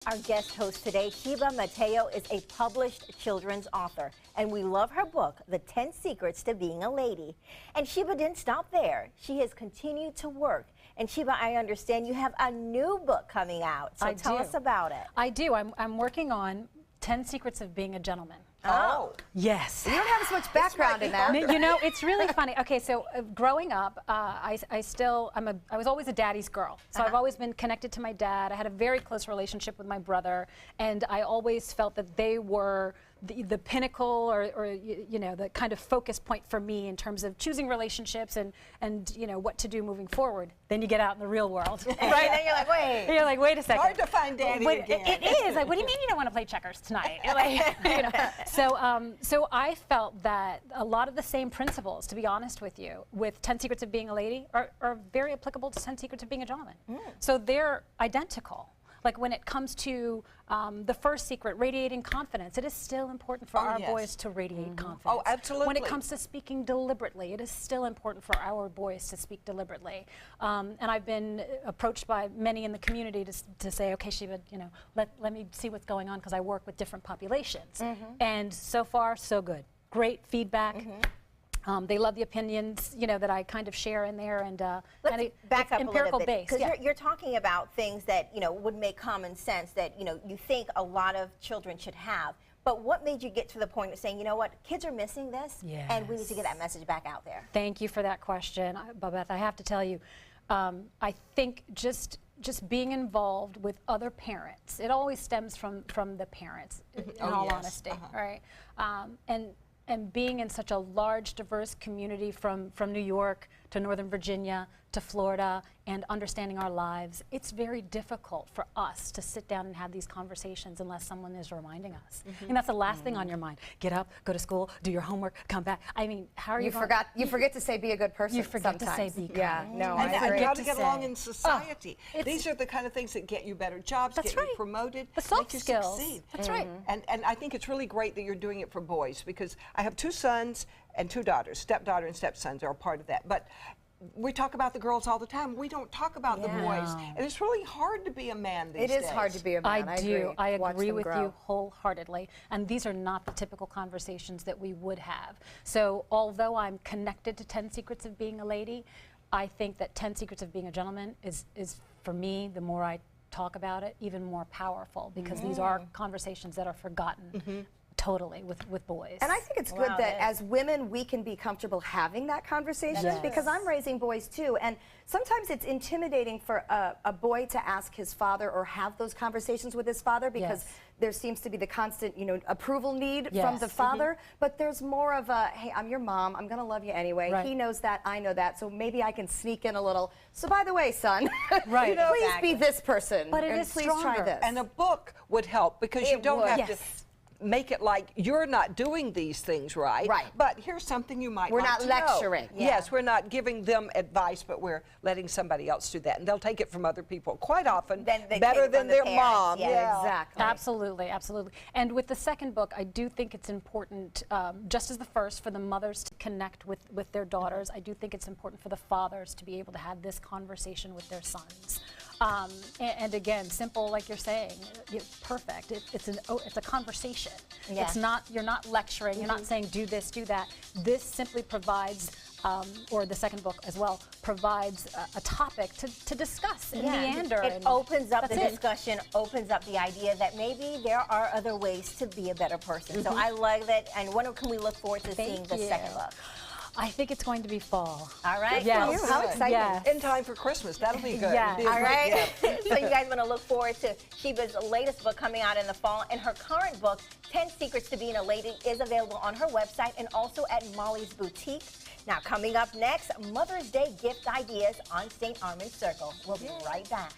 Our guest host today, Sheba Mateo, is a published children's author, and we love her book, The 10 Secrets to Being a Lady. And Sheba didn't stop there. She has continued to work. And Sheba, I understand you have a new book coming out, so tell us about it. I do. I'm working on 10 Secrets of Being a Gentleman. Oh. Yes. You don't have as much background in that. You know, it's really funny. Okay, so growing up, I was always a daddy's girl. So I've always been connected to my dad. I had a very close relationship with my brother, and I always felt that they were the pinnacle or you know, the kind of focus point for me in terms of choosing relationships and you know, what to do moving forward. Then you get out in the real world. Right? Then you're like, wait. You're like, wait a second. Hard to find daddy again. It is. Like, what do you mean you don't want to play checkers tonight? Like, you know. So I felt that a lot of the same principles, to be honest with you, with 10 Secrets of Being a Lady are very applicable to 10 Secrets of Being a Gentleman. So they're identical. Like when it comes to the first secret, radiating confidence, it is still important for our boys to radiate confidence. Oh, absolutely. When it comes to speaking deliberately, it is still important for our boys to speak deliberately. And I've been approached by many in the community to say, okay, Sheba, you know, let me see what's going on because I work with different populations. And so far, so good. Great feedback. They love the opinions, you know, that I kind of share in there, and Let's back up empirical a little bit, based. because you're talking about things that, you know, would make common sense that, you know, you think a lot of children should have. But what made you get to the point of saying, you know what, kids are missing this, and we need to get that message back out there? Thank you for that question, Babette. I have to tell you, I think just being involved with other parents, it always stems from the parents, in all honesty, right? And being in such a large, diverse community from New York to Northern Virginia to Florida and understanding our lives, it's very difficult for us to sit down and have these conversations unless someone is reminding us. And that's the last thing on your mind. Get up, go to school, do your homework, come back. I mean, how are you You forget to say be a good person. You forget sometimes. to say be kind. Yeah, no, And I agree. how to get along in society. Oh, These are the kind of things that get you better jobs, That's get right. you promoted, The soft make you skills. succeed. That's right. And I think it's really great that you're doing it for boys, because I have 2 sons and 2 daughters. Stepdaughter and stepsons are a part of that. But we talk about the girls all the time. We don't talk about the boys. And it's really hard to be a man these days. It is hard to be a man. I do. I Watch agree them with grow. you wholeheartedly. And these are not the typical conversations that we would have. So although I'm connected to 10 Secrets of Being a Lady, I think that 10 Secrets of Being a Gentleman is for me, the more I talk about it, even more powerful, because these are conversations that are forgotten. Totally with boys. And I think it's good that as women we can be comfortable having that conversation, because I'm raising boys too, and sometimes it's intimidating for a boy to ask his father or have those conversations with his father, because there seems to be the constant, you know, approval need from the father, but there's more of a, hey, I'm your mom, I'm gonna love you anyway. He knows that, I know that, so maybe I can sneak in a little, so by the way, son, You know, please be this person, but it and is please stronger. try this. And a book would help, because you don't have to make it like you're not doing these things right. But here's something you might We're like not to lecturing. know. Yes, we're not giving them advice, but we're letting somebody else do that. And they'll take it from other people quite often better than their mom. Exactly. Absolutely, absolutely. And with the second book, I do think it's important, just as the first, for the mothers to connect with their daughters. I do think it's important for the fathers to be able to have this conversation with their sons. And again, simple, like you're saying, perfect. It's a conversation. It's not, you're not lecturing. You're not saying do this, do that. This simply provides, or the second book as well, provides a topic to discuss and meander. It opens up the discussion, opens up the idea that maybe there are other ways to be a better person. So I like that. And when can we look forward to seeing the second book? I think it's going to be fall. All right. Yes. How exciting. In time for Christmas. That'll be good. Yes. All right. So you guys want to look forward to Sheba's latest book coming out in the fall. And her current book, 10 Secrets to Being a Lady, is available on her website and also at Molly's Boutique. Now, coming up next, Mother's Day gift ideas on St. Armand's Circle. We'll be right back.